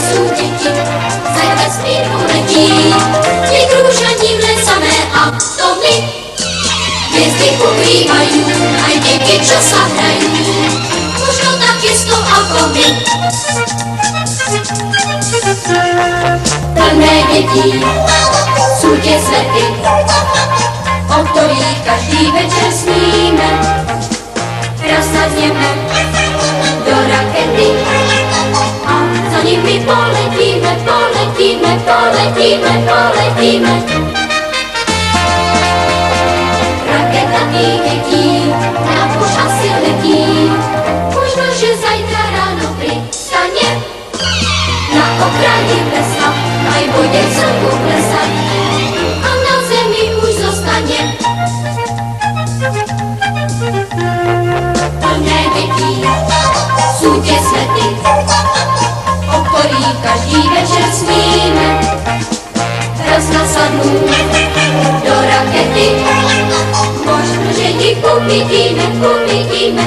jsou děti, ze vesmíru letí. Ty kružaní vlesané a to my, hvězdy pokrývají, a děti časa hrají, možno taky s tou alkomy. Plné dětí, jsou tě svety, o kterých každý večer sníme. Nasadněme do rakety a za nimi poletíme, poletíme, poletíme, poletíme. Raketa těch dětí nám už asi letí, možno, že zajtra ráno přistane na okraji lesa, mají vodě celku plesat a na zemi už zostane. Plné dětí, jsou tě svety, o kterých každý večer sníme. Raz nasadnu do rakety, možno, že ti pomítíme, pomítíme,